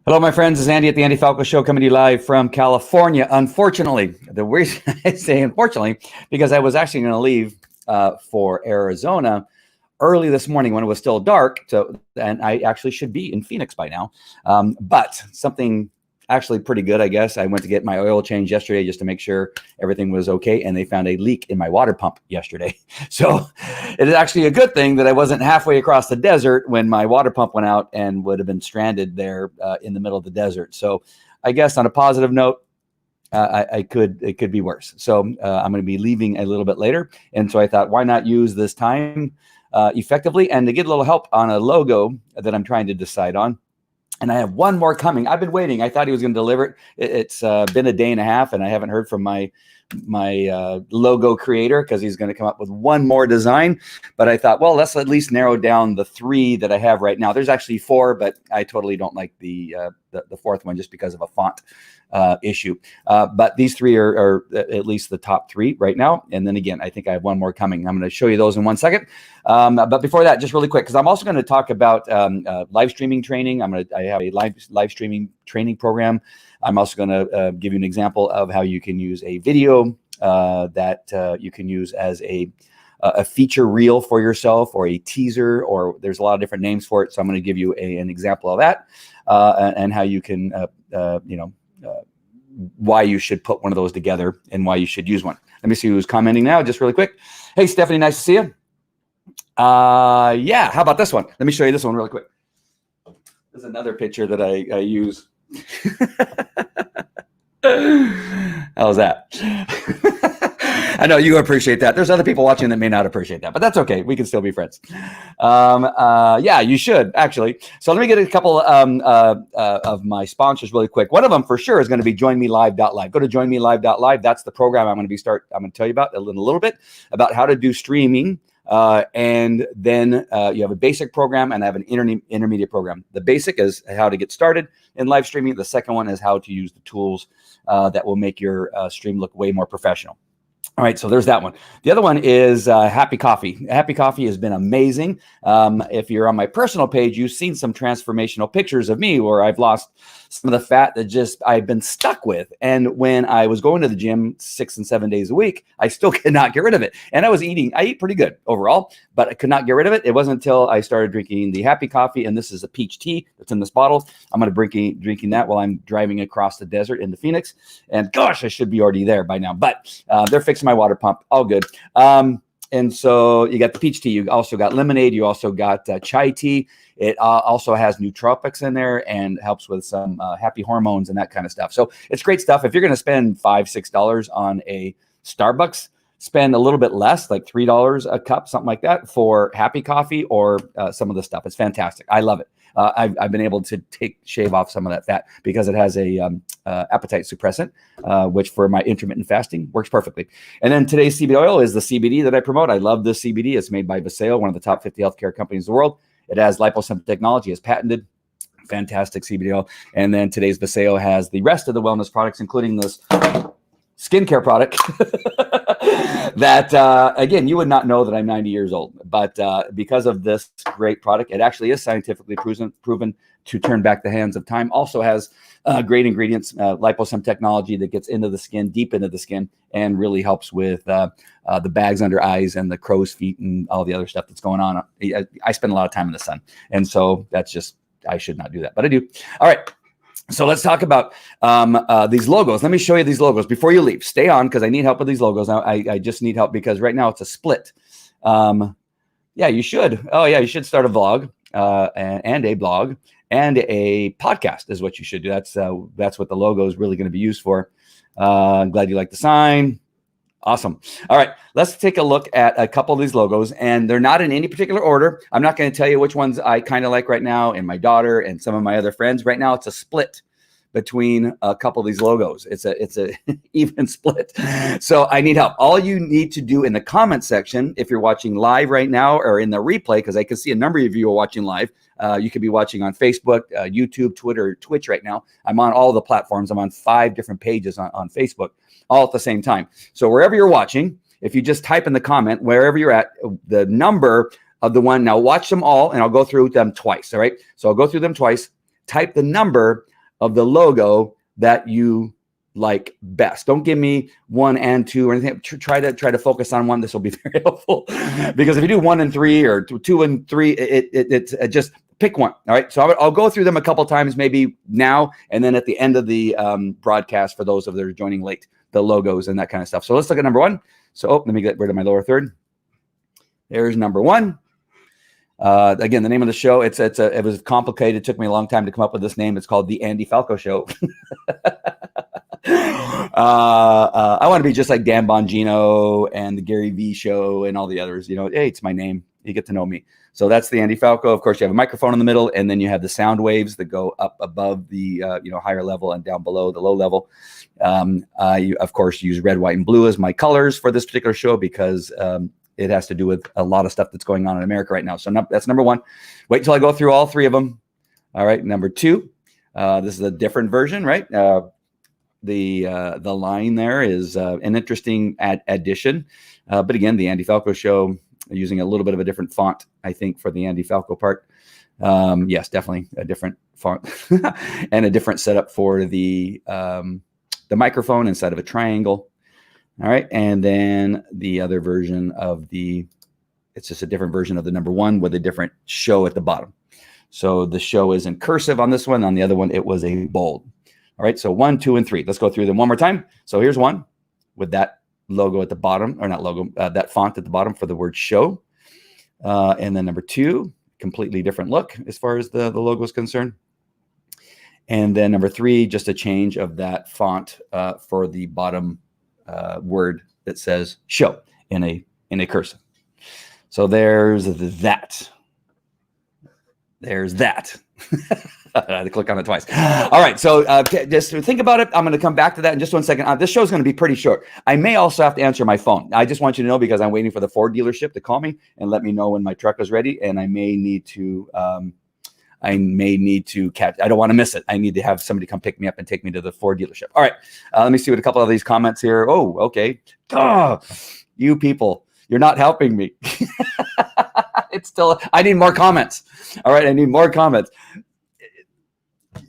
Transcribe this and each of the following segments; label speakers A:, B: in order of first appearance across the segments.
A: Hello, my friends. It's Andy at the Andy Falco Show, coming to you live from California. Unfortunately, the reason I say unfortunately, because I was actually going to leave for Arizona early this morning when it was still dark. And I actually should be in Phoenix by now. But something actually pretty good, I guess. I went to get my oil change yesterday just to make sure everything was okay. And they found a leak in my water pump yesterday. So it is actually a good thing that I wasn't halfway across the desert when my water pump went out and would have been stranded there in the middle of the desert. So I guess on a positive note, it could be worse. So I'm going to be leaving a little bit later. And so I thought, why not use this time effectively and to get a little help on a logo that I'm trying to decide on. And I have one more coming. I've been waiting. I thought he was going to deliver it. It's been a day and a half, and I haven't heard from my logo creator because he's going to come up with one more design. But I thought, well, let's at least narrow down the three that I have right now. There's actually four, but I totally don't like the fourth one just because of a font issue. But these three are at least the top three right now. And then again, I think I have one more coming. I'm going to show you those in 1 second. But before that, just really quick, because I'm also going to talk about live streaming training. I have a live streaming training program. I'm also going to give you an example of how you can use a video that you can use as a feature reel for yourself, or a teaser, or there's a lot of different names for it. So I'm going to give you an example of that and how you can, why you should put one of those together and why you should use one. Let me see who's commenting now, just really quick. Hey, Stephanie, nice to see you. Yeah, how about this one? Let me show you this one really quick. This is another picture that I use. How's that? I know you appreciate that. There's other people watching that may not appreciate that, but that's okay. We can still be friends. Yeah, you should actually. So let me get a couple of my sponsors really quick. One of them for sure is going to be joinmelive.live. Go to joinmelive.live. That's the program I'm going to tell you about in a little bit about how to do streaming. And then you have a basic program, and I have an intermediate program. The basic is how to get started in live streaming. The second one is how to use the tools that will make your stream look way more professional. All right, so there's that one. The other one is Happy Coffee. Happy Coffee has been amazing. If you're on my personal page, you've seen some transformational pictures of me where I've lost some of the fat that I've been stuck with. And when I was going to the gym 6 and 7 days a week, I still could not get rid of it. And I eat pretty good overall, but I could not get rid of it. It wasn't until I started drinking the Happy Coffee, and this is a peach tea that's in this bottle. I'm going to be drinking that while I'm driving across the desert into Phoenix. And gosh, I should be already there by now, but they're fixing my water pump. All good. And so you got the peach tea. You also got lemonade. You also got chai tea. It also has nootropics in there and helps with some happy hormones and that kind of stuff. So it's great stuff. If you're going to spend $5, $6 on a Starbucks, spend a little bit less, like $3 a cup, something like that, for Happy Coffee or some of the stuff. It's fantastic. I love it. I've been able to shave off some of that fat because it has a appetite suppressant, which for my intermittent fasting works perfectly. And then today's CBD oil is the CBD that I promote. I love this CBD. It's made by Vaseo, one of the top 50 healthcare companies in the world. It has liposome technology, is patented. Fantastic CBD oil. And then today's Vaseo has the rest of the wellness products, including this skincare product that, again, you would not know that I'm 90 years old. But because of this great product, it actually is scientifically proven to turn back the hands of time. Also has great ingredients, liposome technology that gets into the skin, deep into the skin, and really helps with the bags under eyes and the crow's feet and all the other stuff that's going on. I spend a lot of time in the sun. And so that's just, I should not do that, but I do. All right. So let's talk about these logos. Let me show you these logos before you leave. Stay on because I need help with these logos. I just need help because right now it's a split. Yeah, you should. Oh, yeah, you should start a vlog and a blog and a podcast is what you should do. That's what the logo is really going to be used for. I'm glad you like the sign. Awesome. All right, let's take a look at a couple of these logos, and they're not in any particular order. I'm not going to tell you which ones I kind of like right now, and my daughter and some of my other friends. Right now, it's a split between a couple of these logos. It's a even split. So I need help. All you need to do in the comment section, if you're watching live right now or in the replay, because I can see a number of you are watching live. You could be watching on Facebook, YouTube, Twitter, Twitch right now. I'm on all the platforms. I'm on 5 different pages on Facebook, all at the same time. So wherever you're watching, if you just type in the comment, wherever you're at, the number of the one, now watch them all, and I'll go through them twice, all right? So I'll go through them twice, type the number of the logo that you like best. Don't give me 1 and 2 or anything. Try to focus on one. This will be very helpful, because if you do 1 and 3 or 2 and 3, it's just pick one. All right. So I'll go through them a couple times, maybe now, and then at the end of the broadcast for those of that are joining late, the logos and that kind of stuff. So let's look at number 1. So let me get rid of my lower third. There's number 1. Again, the name of the show, it was complicated. It took me a long time to come up with this name. It's called The Andy Falco Show. I want to be just like Dan Bongino and the Gary Vee Show and all the others. Hey, it's my name. You get to know me. So that's the Andy Falco. Of course, you have a microphone in the middle, and then you have the sound waves that go up above the higher level and down below the low level. I, of course, use red, white, and blue as my colors for this particular show because it has to do with a lot of stuff that's going on in America right now. So that's number 1. Wait till I go through all 3 of them. All right, number 2. This is a different version, right? The line there is an interesting addition. But again, the Andy Falco Show, using a little bit of a different font, I think, for the Andy Falco part. Yes, definitely a different font and a different setup for the microphone instead of a triangle. All right. And then the other version of it's just a different version of the number 1 with a different show at the bottom. So the show is in cursive on this one. On the other one, it was a bold. All right. So 1, 2, and 3. Let's go through them one more time. So here's 1 with that logo at the bottom, or not logo, that font at the bottom for the word show. And then number 2, completely different look as far as the logo is concerned. And then number 3, just a change of that font for the bottom word that says show in a cursive. So there's that. There's that. I had to click on it twice. All right. So just think about it. I'm going to come back to that in just 1 second. This show is going to be pretty short. I may also have to answer my phone. I just want you to know, because I'm waiting for the Ford dealership to call me and let me know when my truck is ready. And I may need to catch. I don't want to miss it. I need to have somebody come pick me up and take me to the Ford dealership. All right. Let me see what a couple of these comments here. Oh, okay. You people, you're not helping me. It's still, I need more comments. All right. I need more comments.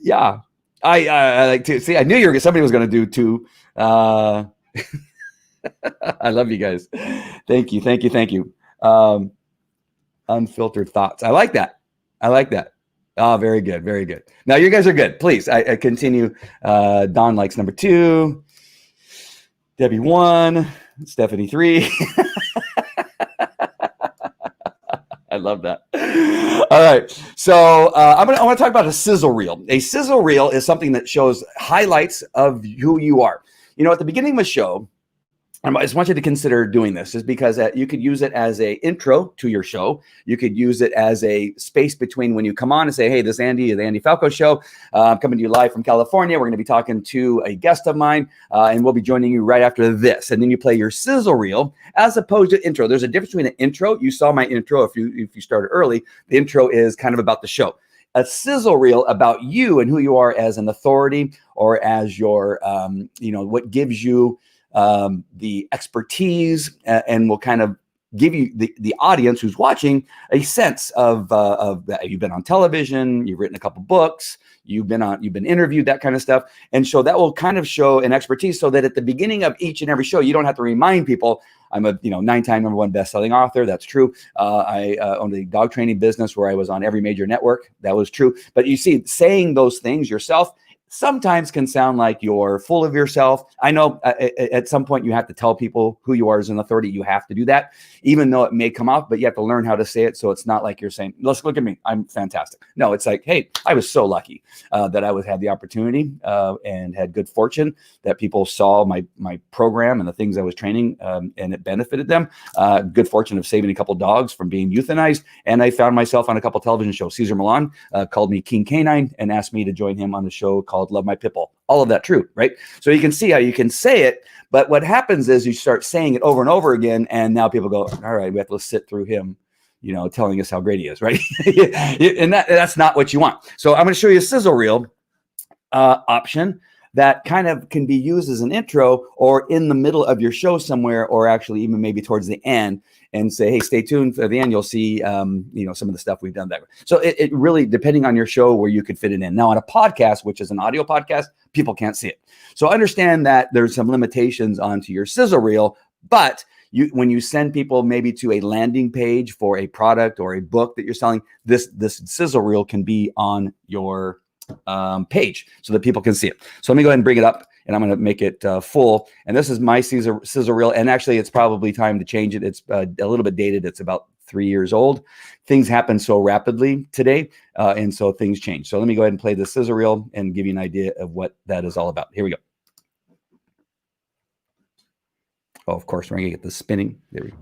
A: Yeah. I like to see, I knew somebody was going to do 2. I love you guys. Thank you. Unfiltered thoughts. I like that. Oh, very good. Now you guys are good. Please, I continue. Don likes number 2. Debbie 1. Stephanie 3. I love that. All right. So I want to talk about a sizzle reel. A sizzle reel is something that shows highlights of who you are. At the beginning of a show, I just want you to consider doing this, is because you could use it as a intro to your show. You could use it as a space between when you come on and say, hey, this is Andy, the Andy Falco Show. I'm coming to you live from California. We're going to be talking to a guest of mine, and we'll be joining you right after this. And then you play your sizzle reel as opposed to intro. There's a difference between an intro. You saw my intro if you started early. The intro is kind of about the show. A sizzle reel about you and who you are as an authority, or as your, what gives you the expertise, and will kind of give you the audience who's watching a sense of that you've been on television, you've written a couple books, you've been interviewed, that kind of stuff. And so that will kind of show an expertise, so that at the beginning of each and every show, you don't have to remind people, I'm a 9-time number 1 best-selling author. That's true. I owned a dog training business where I was on every major network. That was true. But you see, saying those things yourself sometimes can sound like you're full of yourself. I know at some point you have to tell people who you are as an authority. You have to do that, even though it may come out, but you have to learn how to say it. So it's not like you're saying, let's look at me, I'm fantastic. No, it's like, hey, I was so lucky that I had the opportunity and had good fortune that people saw my program and the things I was training, and it benefited them. Good fortune of saving a couple dogs from being euthanized. And I found myself on a couple television shows. Cesar Millan called me King Canine and asked me to join him on the show called Love My Pitbull. All of that true, right? So you can see how you can say it, but what happens is you start saying it over and over again, and now people go, all right, we have to sit through him, telling us how great he is, right? And that's not what you want. So I'm going to show you a sizzle reel option. that kind of can be used as an intro or in the middle of your show somewhere, or actually even maybe towards the end, and say, hey, stay tuned for the end. You'll see, some of the stuff we've done there. So it really, depending on your show, where you could fit it in. Now on a podcast, which is an audio podcast, people can't see it. So understand that there's some limitations onto your sizzle reel, but when you send people maybe to a landing page for a product or a book that you're selling, this sizzle reel can be on your page so that people can see it. So let me go ahead and bring it up, and I'm going to make it full. And this is my sizzle reel. And actually, it's probably time to change it. It's a little bit dated. It's about 3 years old. Things happen so rapidly today, and so things change. So let me go ahead and play the sizzle reel and give you an idea of what that is all about. Here we go. Oh, of course, we're going to get the spinning. There we go.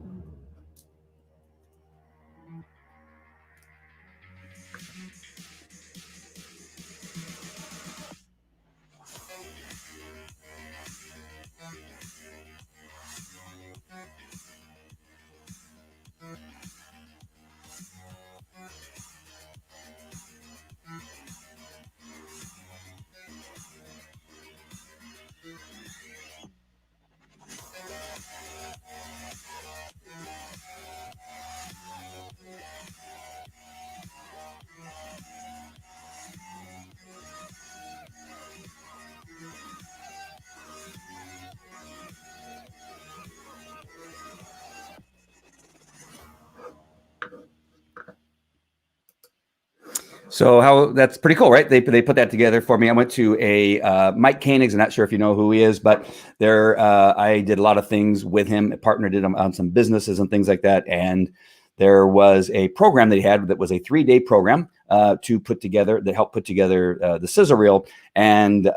A: So that's pretty cool, right? They put that together for me. I went to a Mike Koenig's. I'm not sure if you know who he is, but I did a lot of things with him, partnered him on some businesses and things like that. And there was a program that he had that was a 3-day program that helped put together the sizzle reel, and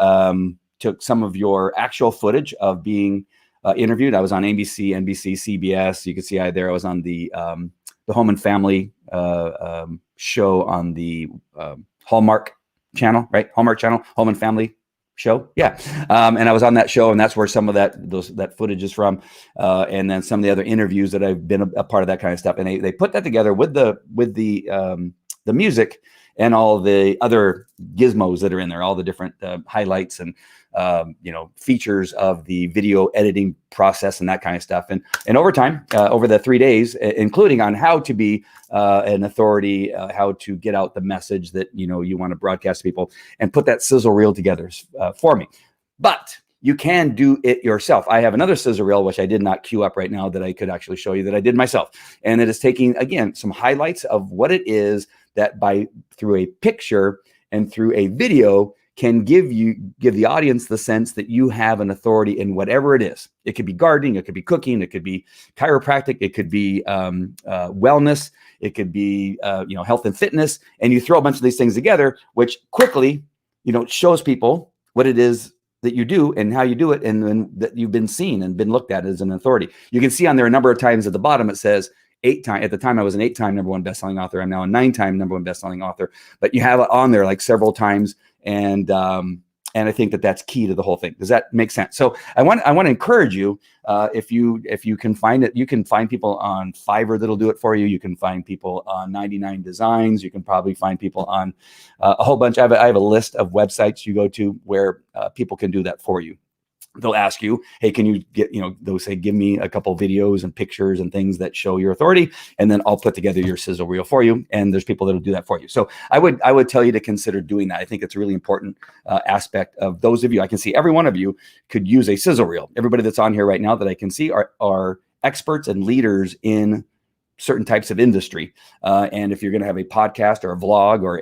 A: took some of your actual footage of being interviewed. I was on ABC, NBC, CBS. You can see I was on the Home and Family show on the Hallmark channel, right? Hallmark channel, Home and Family show. Yeah. And I was on that show, and that's where some of that footage is from. And then some of the other interviews that I've been a part of, that kind of stuff. And they put that together with the music and all the other gizmos that are in there, all the different highlights and features of the video editing process and that kind of stuff. And over time, over the 3 days, including on how to be an authority, how to get out the message that you want to broadcast to people, and put that sizzle reel together for me. But you can do it yourself. I have another sizzle reel, which I did not queue up right now, that I could actually show you that I did myself. And it is taking, again, some highlights of what it is that through a picture and through a video can give the audience the sense that you have an authority in whatever it is. It could be gardening, it could be cooking, it could be chiropractic, it could be wellness, it could be health and fitness, and you throw a bunch of these things together, which quickly shows people what it is that you do and how you do it, and that you've been seen and been looked at as an authority. You can see on there a number of times at the bottom it says 8 times. At the time, I was an 8-time number 1 best-selling author. I'm now a 9-time number 1 best-selling author. But you have it on there like several times, and I think that that's key to the whole thing. Does that make sense? So I want to encourage you, if you can find it, you can find people on Fiverr that'll do it for you. You can find people on 99 Designs. You can probably find people on a whole bunch. I have a list of websites you go to where people can do that for you. They'll ask you, hey, can you they'll say, give me a couple videos and pictures and things that show your authority, and then I'll put together your sizzle reel for you. And there's people that'll do that for you. So I would tell you to consider doing that. I think it's a really important aspect of those of you. I can see every one of you could use a sizzle reel. Everybody that's on here right now that I can see are experts and leaders in certain types of industry. And if you're going to have a podcast or a vlog or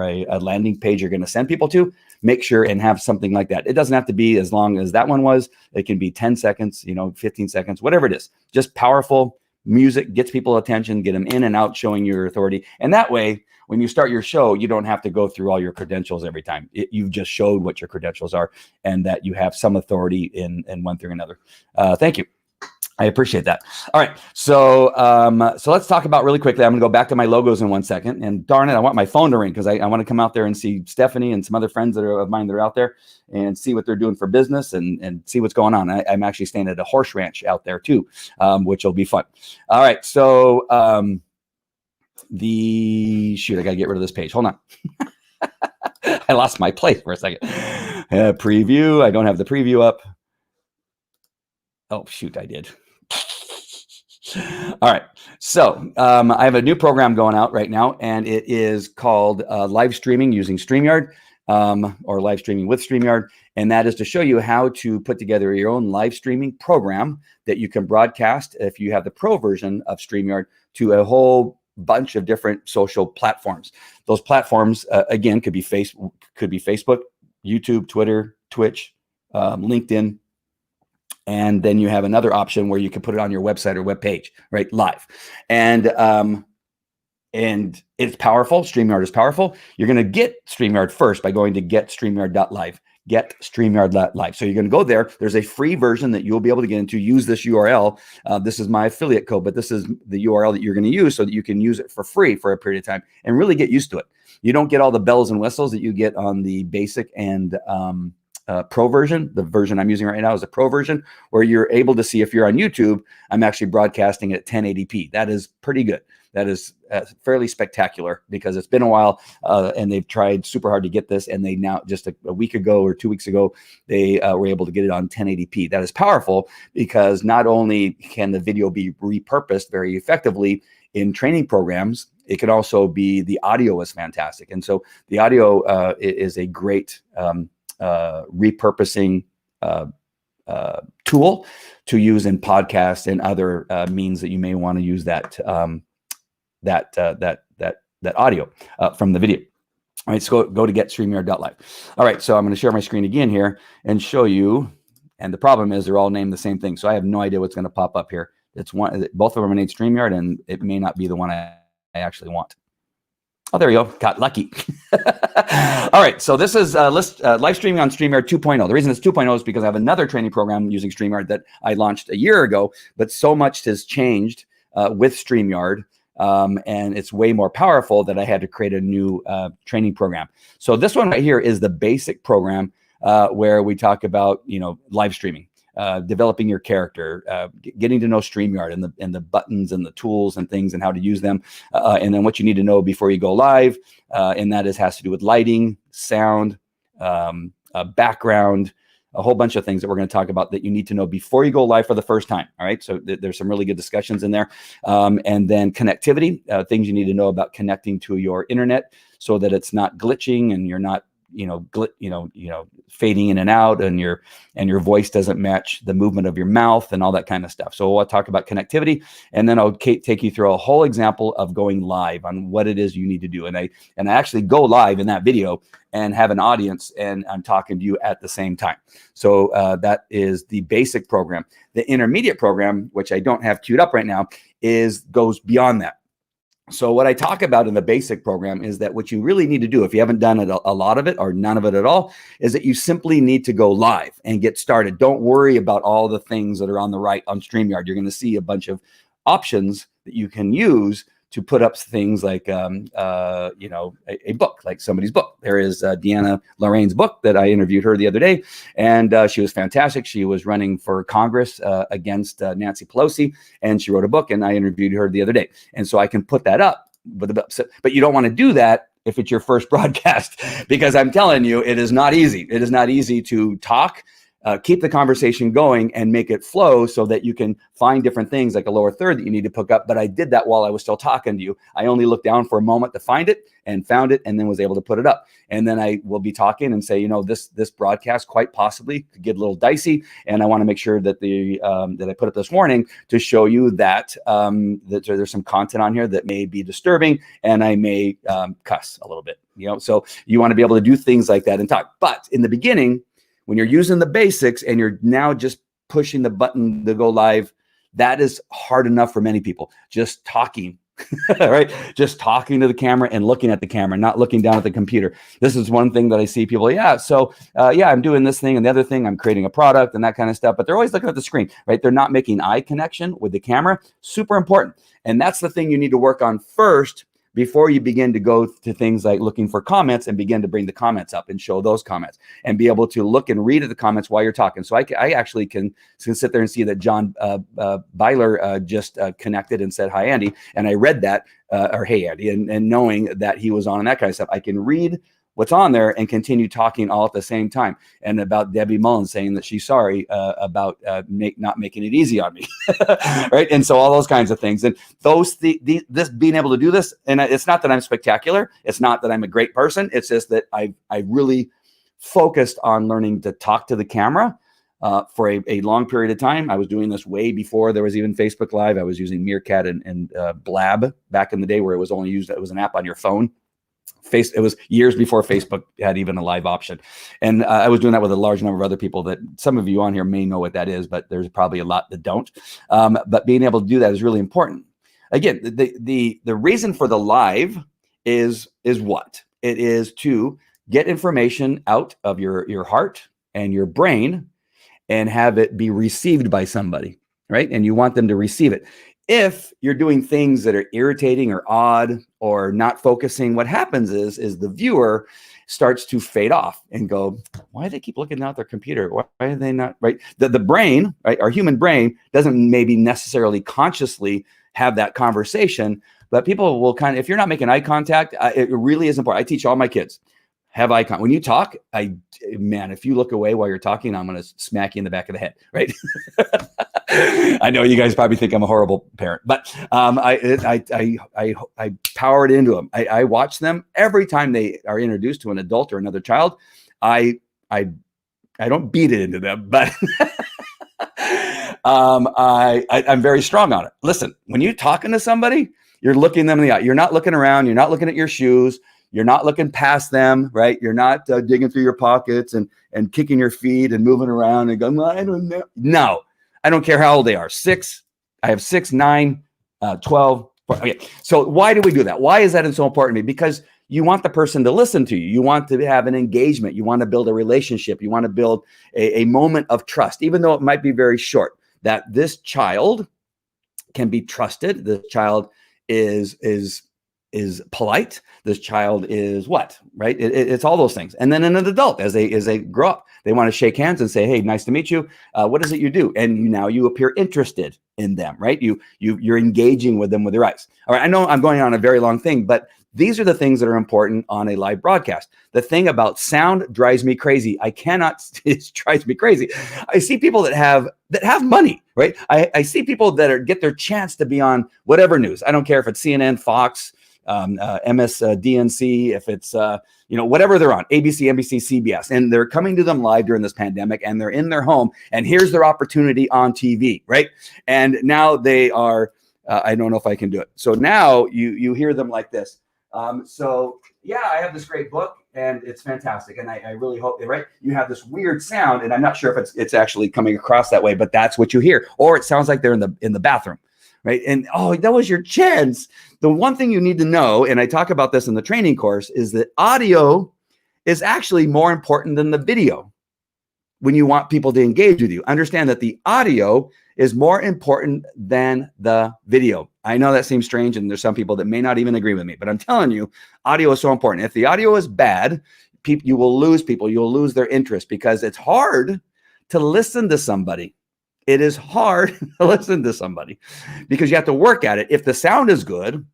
A: a landing page you're going to send people to, make sure and have something like that. It doesn't have to be as long as that one was. It can be 10 seconds, 15 seconds, whatever it is. Just powerful music gets people attention, get them in and out showing your authority. And that way, when you start your show, you don't have to go through all your credentials every time. You've just showed what your credentials are and that you have some authority in one thing or another. Thank you. I appreciate that. All right. So let's talk about really quickly. I'm going to go back to my logos in 1 second. And darn it, I want my phone to ring because I want to come out there and see Stephanie and some other friends of mine that are out there and see what they're doing for business and see what's going on. I'm actually staying at a horse ranch out there too, which will be fun. All right. So I got to get rid of this page. Hold on. I lost my place for a second. Preview. I don't have the preview up. Oh, shoot, I did. All right. So I have a new program going out right now, and it is called live streaming using StreamYard, or live streaming with StreamYard. And that is to show you how to put together your own live streaming program that you can broadcast if you have the pro version of StreamYard to a whole bunch of different social platforms. Those platforms, again, could be Facebook, YouTube, Twitter, Twitch, LinkedIn. And then you have another option where you can put it on your website or web page, right? Live. And it's powerful. StreamYard is powerful. You're going to get StreamYard first by going to getstreamyard.live. Getstreamyard.live. So you're going to go there. There's a free version that you'll be able to get into. Use this URL. This is my affiliate code, but this is the URL that you're going to use so that you can use it for free for a period of time and really get used to it. You don't get all the bells and whistles that you get on the basic and pro version. The version I'm using right now is a pro version where you're able to see, if you're on YouTube, I'm actually broadcasting at 1080p. That is pretty good. That is fairly spectacular because it's been a while and they've tried super hard to get this. And they now, just a week ago or 2 weeks ago, they were able to get it on 1080p. That is powerful because not only can the video be repurposed very effectively in training programs, it can also be, the audio is fantastic. And so the audio is a great repurposing tool to use in podcasts and other means that you may want to use that audio from the video. All right, so go to getstreamyard.live. All right, so I'm going to share my screen again here and show you. And the problem is they're all named the same thing, so I have no idea what's going to pop up here. It's one, both of them are named StreamYard, and it may not be the one I actually want. Oh, there we go. Got lucky. All right. So this is live streaming on StreamYard 2.0. The reason it's 2.0 is because I have another training program using StreamYard that I launched a year ago, but so much has changed with StreamYard. And it's way more powerful that I had to create a new training program. So this one right here is the basic program where we talk about, live streaming. Developing your character, getting to know StreamYard and the buttons and the tools and things and how to use them, and then what you need to know before you go live, and that has to do with lighting, sound, background, a whole bunch of things that we're going to talk about that you need to know before you go live for the first time. All right, so there's some really good discussions in there, and then connectivity, things you need to know about connecting to your internet so that it's not glitching and you're not fading in and out, and your voice doesn't match the movement of your mouth and all that kind of stuff. So I'll talk about connectivity, and then I'll take you through a whole example of going live on what it is you need to do. And I actually go live in that video and have an audience, and I'm talking to you at the same time. So that is the basic program. The intermediate program, which I don't have queued up right now, goes beyond that. So what I talk about in the basic program is that what you really need to do, if you haven't done it, a lot of it or none of it at all, is that you simply need to go live and get started. Don't worry about all the things that are on the right on StreamYard. You're going to see a bunch of options that you can use to put up things like, a book, like somebody's book. There is Deanna Lorraine's book that I interviewed her the other day, and she was fantastic. She was running for Congress against Nancy Pelosi, and she wrote a book, and I interviewed her the other day. And so I can put that up, but you don't want to do that if it's your first broadcast, because I'm telling you, it is not easy. It is not easy to talk, keep the conversation going and make it flow so that you can find different things like a lower third that you need to pick up. But I did that while I was still talking to you. I only looked down for a moment to find it and found it, and then was able to put it up. And then I will be talking and say, this broadcast quite possibly could get a little dicey. And I want to make sure that that I put up this warning to show you that, that there's some content on here that may be disturbing, and I may cuss a little bit, so you want to be able to do things like that and talk. But in the beginning, when you're using the basics and you're now just pushing the button to go live, that is hard enough for many people. Just talking, right? Just talking to the camera and looking at the camera, not looking down at the computer. This is one thing that I see people, I'm doing this thing and the other thing, I'm creating a product and that kind of stuff, but they're always looking at the screen, right? They're not making eye connection with the camera. Super important. And that's the thing you need to work on first before you begin to go to things like looking for comments and begin to bring the comments up and show those comments and be able to look and read at the comments while you're talking. So I actually can sit there and see that John Byler just connected and said, "Hi, Andy." And I read that, or "Hey, Andy," and knowing that he was on and that kind of stuff. I can read what's on there and continue talking all at the same time. And about Debbie Mullen saying that she's sorry about not making it easy on me, right? And so all those kinds of things, and this being able to do this, and it's not that I'm spectacular, it's not that I'm a great person, it's just that I really focused on learning to talk to the camera for a long period of time. I was doing this way before there was even Facebook Live. I was using Meerkat and Blab back in the day, where it was only used, it was an app on your phone. It was years before Facebook had even a live option. And I was doing that with a large number of other people that some of you on here may know what that is, but there's probably a lot that don't. But being able to do that is really important. Again, the reason for the live is what? It is to get information out of your heart and your brain and have it be received by somebody, right? And you want them to receive it. If you're doing things that are irritating or odd or not focusing, what happens is the viewer starts to fade off and go, why do they keep looking at their computer? Why are they not, right? The brain, right? Our human brain doesn't maybe necessarily consciously have that conversation, but people will kind of, if you're not making eye contact, it really is important. I teach all my kids, have eye contact. When you talk, man, if you look away while you're talking, I'm going to smack you in the back of the head, right? I know you guys probably think I'm a horrible parent, but I power it into them. I watch them every time they are introduced to an adult or another child. I don't beat it into them, but I'm very strong on it. Listen, when you're talking to somebody, you're looking them in the eye. You're not looking around. You're not looking at your shoes. You're not looking past them, right? You're not digging through your pockets and kicking your feet and moving around and going, I don't know. No, I don't care how old they are. 6, I have 6, 9, 12. Okay. So why do we do that? Why is that so important to me? Because you want the person to listen to you. You want to have an engagement. You want to build a relationship. You want to build a moment of trust, even though it might be very short, that this child can be trusted. The child is polite. This child is what, right? It's all those things. And then an adult, as they grow up, they want to shake hands and say, hey, nice to meet you. What is it you do? And now you appear interested in them, right? You're engaging with them with your eyes. All right. I know I'm going on a very long thing, but these are the things that are important on a live broadcast. The thing about sound drives me crazy. It drives me crazy. I see people that have money, right? I see people that get their chance to be on whatever news. I don't care if it's CNN, Fox, MSDNC, if it's whatever they're on, ABC, NBC, CBS, and they're coming to them live during this pandemic, and they're in their home, and here's their opportunity on TV, right? And now they are, I don't know if I can do it. So now you hear them like this. So yeah, I have this great book and it's fantastic. And I really hope, right? You have this weird sound, and I'm not sure if it's actually coming across that way, but that's what you hear. Or it sounds like they're in the bathroom. Right. And that was your chance. The one thing you need to know, and I talk about this in the training course, is that audio is actually more important than the video. When you want people to engage with you, understand that the audio is more important than the video. I know that seems strange, and there's some people that may not even agree with me, but I'm telling you, audio is so important. If the audio is bad, you will lose people. You'll lose their interest, because it's hard to listen to somebody. It is hard to listen to somebody because you have to work at it. If the sound is good,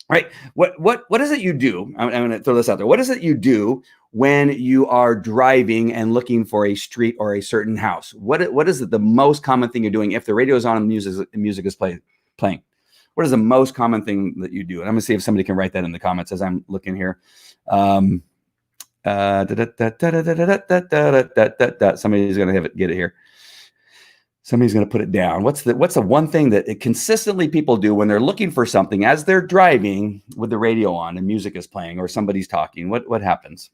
A: right? What is it you do? I'm going to throw this out there. What is it you do when you are driving and looking for a street or a certain house? What is it the most common thing you're doing if the radio is on and music is playing? What is the most common thing that you do? And I'm going to see if somebody can write that in the comments as I'm looking here. Somebody's going to get it here. Somebody's going to put it down. What's the one thing that consistently people do when they're looking for something as they're driving with the radio on and music is playing or somebody's talking? What happens?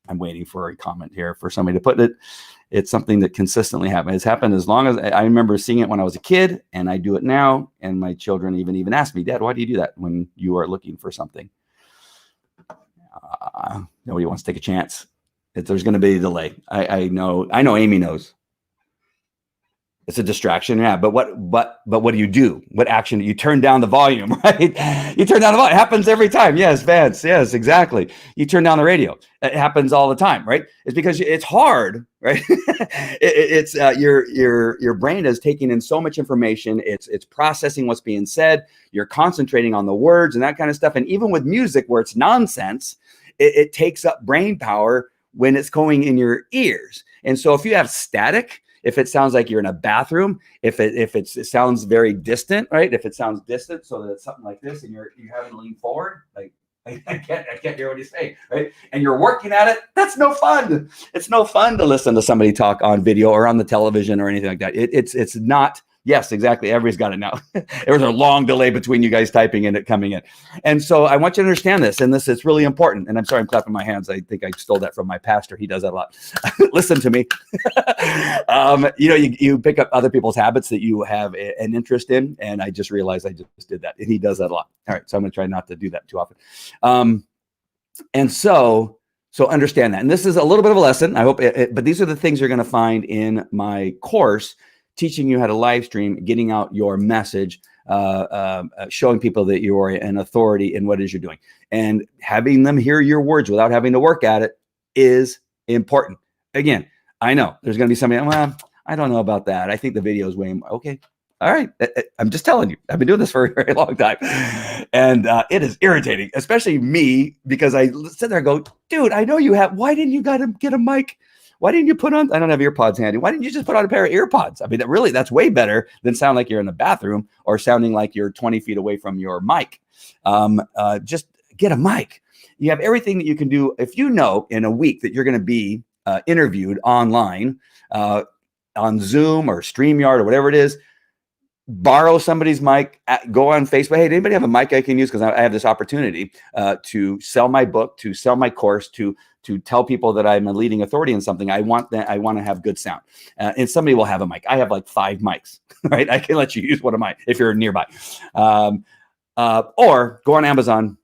A: I'm waiting for a comment here for somebody to put it. It's something that consistently happens. It's happened as long as I remember seeing it when I was a kid, and I do it now. And my children even ask me, Dad, why do you do that when you are looking for something? Nobody wants to take a chance. There's going to be a delay. I know Amy knows. It's a distraction, yeah. But what do you do? What action? You turn down the volume, right? You turn down the volume. It happens every time. Yes, Vance. Yes, exactly. You turn down the radio. It happens all the time, right? It's because it's hard, right? It's your brain is taking in so much information. It's processing what's being said. You're concentrating on the words and that kind of stuff. And even with music, where it's nonsense, it takes up brain power when it's going in your ears. And so if you have static, if it sounds like you're in a bathroom, if it sounds very distant, right? If it sounds distant, so that it's something like this, and you're having to lean forward, like I can't hear what he's saying, right? And you're working at it. That's no fun. It's no fun to listen to somebody talk on video or on the television or anything like that. It's not. Yes, exactly. Everybody's got it now. There was a long delay between you guys typing and it coming in. And so I want you to understand this, and this is really important. And I'm sorry, I'm clapping my hands. I think I stole that from my pastor. He does that a lot. Listen to me. You pick up other people's habits that you have an interest in. And I just realized I just did that. And he does that a lot. All right. So I'm going to try not to do that too often. And so understand that. And this is a little bit of a lesson. I hope but these are the things you're going to find in my course, teaching you how to live stream, getting out your message, showing people that you are an authority in what it is you're doing. And having them hear your words without having to work at it is important. Again, I know there's going to be somebody, well, I don't know about that. I think the video is way more. Okay. All right. I'm just telling you, I've been doing this for a very long time. And it is irritating, especially me, because I sit there and go, dude, I know you have, why didn't you got to get a mic? Why didn't you put on, I don't have earpods handy. Why didn't you just put on a pair of earpods? I mean, that's way better than sound like you're in the bathroom or sounding like you're 20 feet away from your mic. Just get a mic. You have everything that you can do. If you know in a week that you're going to be interviewed online on Zoom or StreamYard or whatever it is, borrow somebody's mic, go on Facebook. Hey, does anybody have a mic I can use? Because I have this opportunity to sell my book, to sell my course, to tell people that I'm a leading authority in something. I want to have good sound. And somebody will have a mic. I have like 5 mics, right? I can let you use one of mine if you're nearby. Or go on Amazon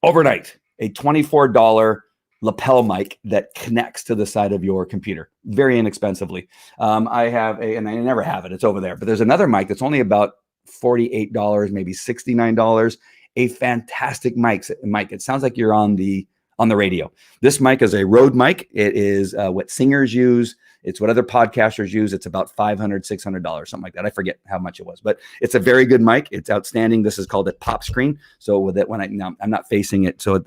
A: overnight, a $24 lapel mic that connects to the side of your computer very inexpensively. I have and I never have it. It's over there. But there's another mic that's only about $48, maybe $69. A fantastic mic. It sounds like you're on the radio. This mic is a Rode mic. It is what singers use. It's what other podcasters use. It's about $500, $600, something like that. I forget how much it was, but it's a very good mic. It's outstanding. This is called a pop screen. So with it, I'm not facing it, so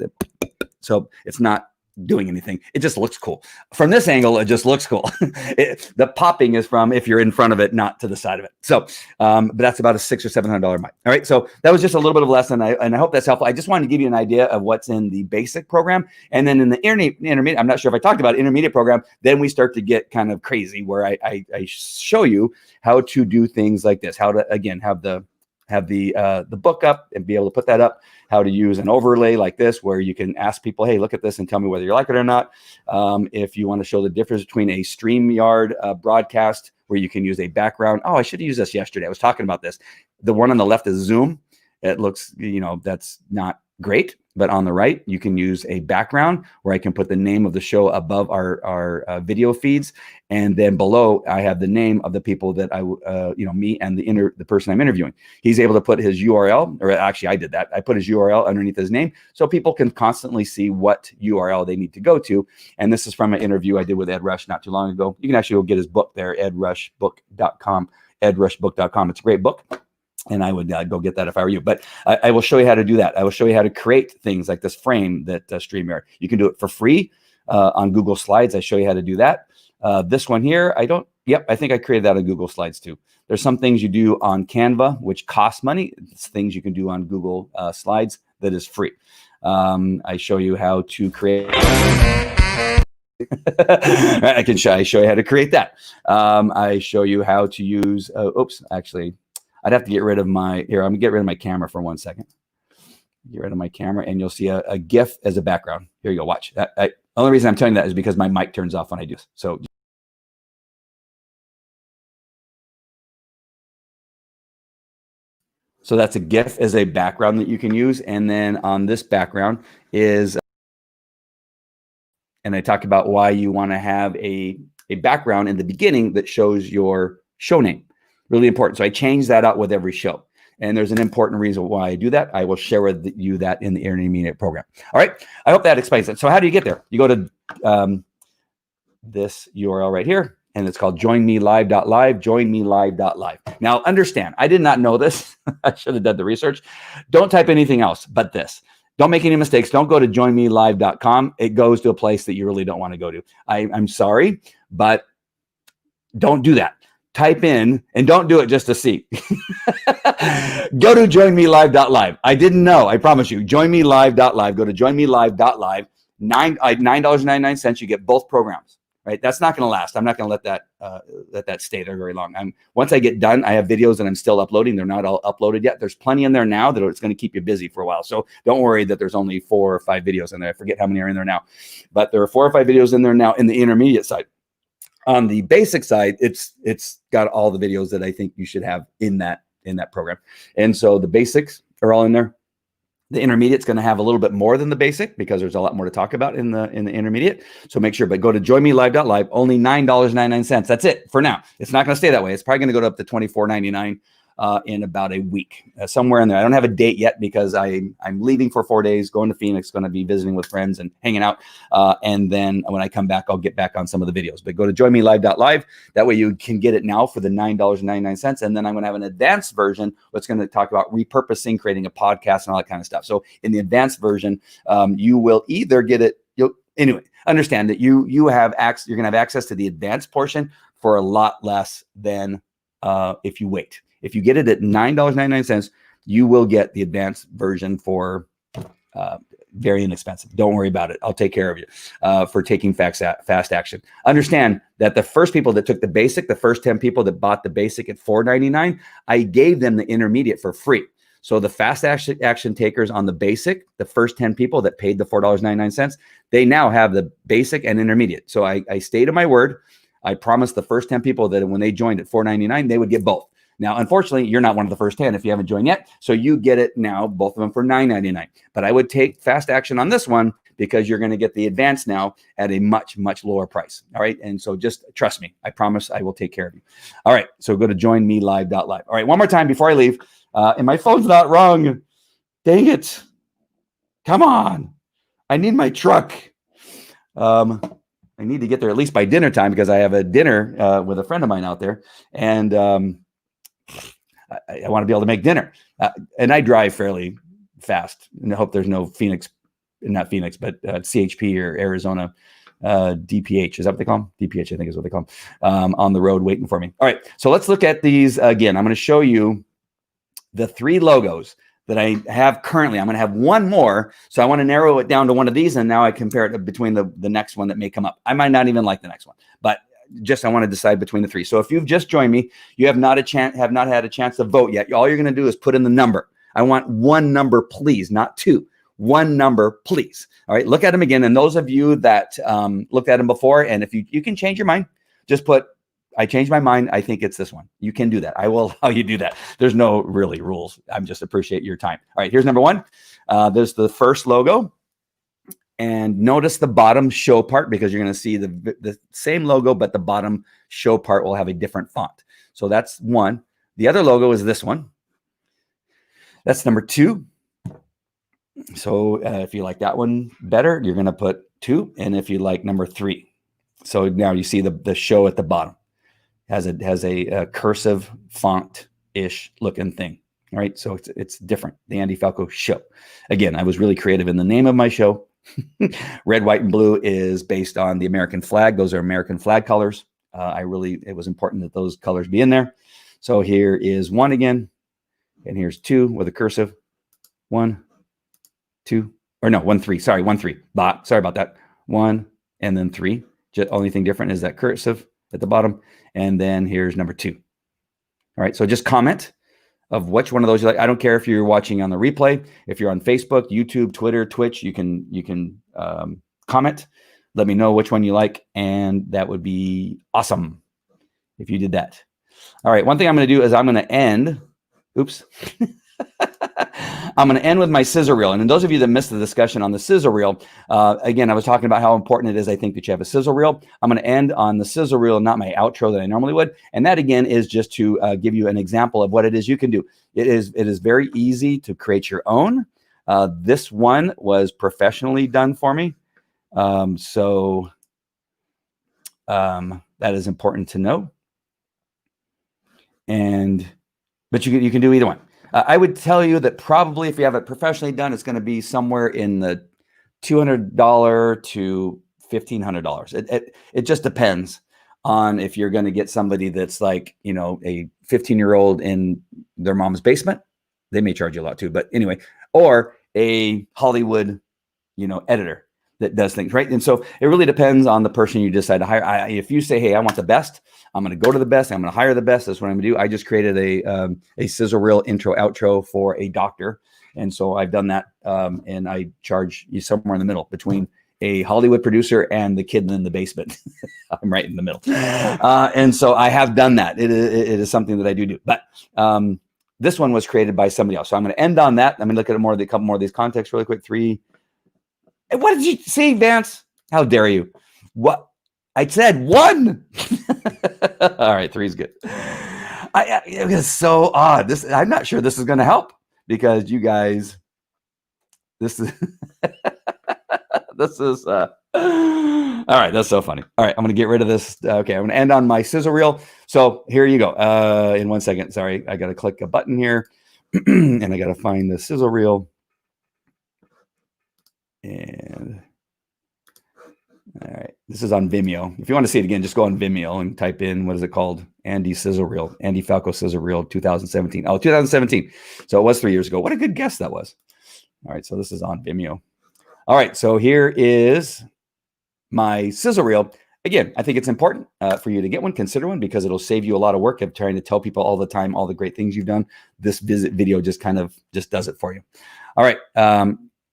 A: it's not doing anything. It just looks cool. From this angle, it just looks cool. The popping is from if you're in front of it, not to the side of it. So, but that's about a $600 or $700 mic. All right. So that was just a little bit of a lesson. And I hope that's helpful. I just wanted to give you an idea of what's in the basic program. And then in the intermediate, I'm not sure if I talked about intermediate program, then we start to get kind of crazy where I show you how to do things like this, how to, again, have the book up and be able to put that up, how to use an overlay like this, where you can ask people, hey, look at this and tell me whether you like it or not. If you want to show the difference between a StreamYard broadcast where you can use a background. Oh, I should have used this yesterday. I was talking about this. The one on the left is Zoom. It looks, that's not great. But on the right, you can use a background where I can put the name of the show above our video feeds. And then below, I have the name of the people that me and the person I'm interviewing. He's able to put his URL, or actually I did that. I put his URL underneath his name so people can constantly see what URL they need to go to. And this is from an interview I did with Ed Rush not too long ago. You can actually go get his book there, edrushbook.com, edrushbook.com. It's a great book. And I would go get that if I were you. But I will show you how to do that. I will show you how to create things like this frame that StreamYard. You can do it for free on Google Slides. I show you how to do that. This one here, I think I created that on Google Slides too. There's some things you do on Canva, which cost money. It's things you can do on Google Slides that is free. I show you how to create. I show you how to create that. I show you how to use, I'd have to get rid of I'm gonna get rid of my camera for 1 second. Get rid of my camera and you'll see a GIF as a background. Here you go, watch. The only reason I'm telling you that is because my mic turns off when I do this. So that's a GIF as a background that you can use. And then on this background is, and I talk about why you want to have a background in the beginning that shows your show name. Really important. So I change that out with every show. And there's an important reason why I do that. I will share with you that in the intermediate program. All right. I hope that explains it. So how do you get there? You go to this URL right here, and it's called joinmelive.live, joinmelive.live. Now, understand, I did not know this. I should have done the research. Don't type anything else but this. Don't make any mistakes. Don't go to joinmelive.com. It goes to a place that you really don't want to go to. I'm sorry, but don't do that. Type in, and don't do it just to see. Go to joinmelive.live. I didn't know. I promise you. Joinmelive.live. Go to joinmelive.live. $9.99. You get both programs. Right? That's not going to last. I'm not going to let that stay there very long. Once I get done, I have videos that I'm still uploading. They're not all uploaded yet. There's plenty in there now that it's going to keep you busy for a while. So don't worry that there's only 4 or 5 videos in there. I forget how many are in there now, but there are 4 or 5 videos in there now in the intermediate side. On the basic side, it's got all the videos that I think you should have in that program. And so the basics are all in there. The intermediate's going to have a little bit more than the basic because there's a lot more to talk about in the intermediate. So make sure, but go to joinmelive.live, only $9.99. That's it for now. It's not going to stay that way. It's probably going to go up to $24.99 in about a week, somewhere in there. I don't have a date yet because I'm leaving for 4 days, going to Phoenix, going to be visiting with friends and hanging out. And then when I come back, I'll get back on some of the videos. But go to joinmelive.live. That way you can get it now for the $9.99. And then I'm going to have an advanced version that's going to talk about repurposing, creating a podcast, and all that kind of stuff. So in the advanced version, you will either get it. Anyway, understand that you're going to have access to the advanced portion for a lot less than if you wait. If you get it at $9.99, you will get the advanced version for very inexpensive. Don't worry about it. I'll take care of you for taking fast action. Understand that the first people that took the basic, the first 10 people that bought the basic at $4.99, I gave them the intermediate for free. So the fast action takers on the basic, the first 10 people that paid the $4.99, they now have the basic and intermediate. So I stayed to my word. I promised the first 10 people that when they joined at $4.99, they would get both. Now, unfortunately, you're not one of the first 10 if you haven't joined yet. So you get it now, both of them for $9.99. But I would take fast action on this one because you're going to get the advanced now at a much, much lower price. All right. And so just trust me. I promise I will take care of you. All right. So go to joinmelive.live. All right. One more time before I leave. And my phone's not rung. Dang it. Come on. I need my truck. I need to get there at least by dinner time because I have a dinner with a friend of mine out there. And I want to be able to make dinner. And I drive fairly fast. And I hope there's no CHP or Arizona DPH. Is that what they call them? DPH, I think is what they call them, on the road waiting for me. All right. So let's look at these again. I'm going to show you the 3 logos that I have currently. I'm going to have one more. So I want to narrow it down to one of these. And now I compare it between the next one that may come up. I might not even like the next one, but I want to decide between the 3. So if you've just joined me, you have not had a chance to vote yet. All you're going to do is put in the number. I want one number, please, not 2. One number, please. All right. Look at them again. And those of you that looked at them before, and if you can change your mind, just put, I changed my mind. I think it's this one. You can do that. I will allow you to do that. There's no really rules. I'm just appreciate your time. All right. Here's number 1. There's the first logo. And notice the bottom show part because you're going to see the same logo, but the bottom show part will have a different font. So that's 1. The other logo is this one. That's number 2. So if you like that one better, you're going to put 2. And if you like number 3. So now you see the show at the bottom has a cursive font-ish looking thing. All right. So it's different. The Andy Falco Show. Again, I was really creative in the name of my show. Red, white, and blue is based on the American flag. Those are American flag colors. It was important that those colors be in there. So here is 1 again, and here's 2 with a cursive. 1, 2, or no, 1, 3. Sorry, 1, 3. Sorry about that. 1 and then 3. Only thing different is that cursive at the bottom, and then here's number 2. All right. So just comment of which one of those you like. I don't care if you're watching on the replay. If you're on Facebook, YouTube, Twitter, Twitch, you can comment. Let me know which one you like, and that would be awesome if you did that. All right. One thing I'm going to do is I'm going to end. Oops. I'm going to end with my scissor reel. And those of you that missed the discussion on the scissor reel, again, I was talking about how important it is, I think, that you have a scissor reel. I'm going to end on the scissor reel, not my outro that I normally would. And that, again, is just to give you an example of what it is you can do. It is very easy to create your own. This one was professionally done for me. So that is important to know. But you can do either one. I would tell you that probably if you have it professionally done, it's going to be somewhere in the $200 to $1,500. It just depends on if you're going to get somebody that's like, you know, a 15-year-old in their mom's basement. They may charge you a lot too, but anyway, or a Hollywood, you know, editor that does things, right? And so it really depends on the person you decide to hire. If you say, hey, I want the best, I'm going to go to the best, I'm going to hire the best, that's what I'm going to do. I just created a sizzle reel intro outro for a doctor. And so I've done that, and I charge you somewhere in the middle between a Hollywood producer and the kid in the basement. I'm right in the middle. And so I have done that. It is something that I do. But this one was created by somebody else. So I'm going to end on that. I'm going to look at a couple more of these contexts really quick. 3. What did you see, Vance? How dare you? What? I said 1. All right, 3 is good. It was so odd. I'm not sure this is going to help because you guys, this is all right. That's so funny. All right, I'm going to get rid of this. Okay, I'm going to end on my sizzle reel. So here you go. In 1 second. Sorry, I got to click a button here, and I got to find the sizzle reel. And all right, this is on Vimeo. If you want to see it again, just go on Vimeo and type in, what is it called? Andy Sizzle Reel, Andy Falco Sizzle Reel 2017. Oh, 2017. So it was 3 years ago. What a good guess that was. All right, so this is on Vimeo. All right, so here is my sizzle reel. Again, I think it's important for you to get one, consider one, because it'll save you a lot of work of trying to tell people all the time all the great things you've done. This video just kind of does it for you. All right.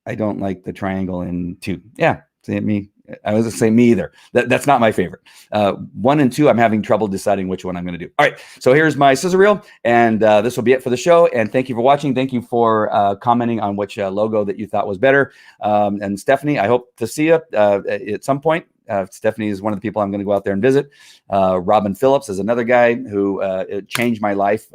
A: I don't like the triangle in 2. Yeah, see me. I was going to say me either. That's not my favorite. 1 and 2, I'm having trouble deciding which one I'm going to do. All right, so here's my sizzle reel, and this will be it for the show. And thank you for watching. Thank you for commenting on which logo that you thought was better. And Stephanie, I hope to see you at some point. Stephanie is one of the people I'm going to go out there and visit. Robin Phillips is another guy who changed my life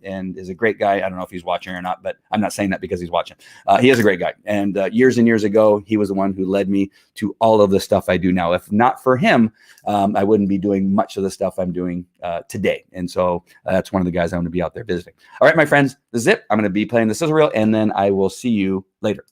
A: and is a great guy. I don't know if he's watching or not, but I'm not saying that because he's watching. He is a great guy. And years and years ago, he was the one who led me to all of the stuff I do now. If not for him, I wouldn't be doing much of the stuff I'm doing today. And so that's one of the guys I'm going to be out there visiting. All right, my friends, this is it. I'm going to be playing the sizzle reel, and then I will see you later.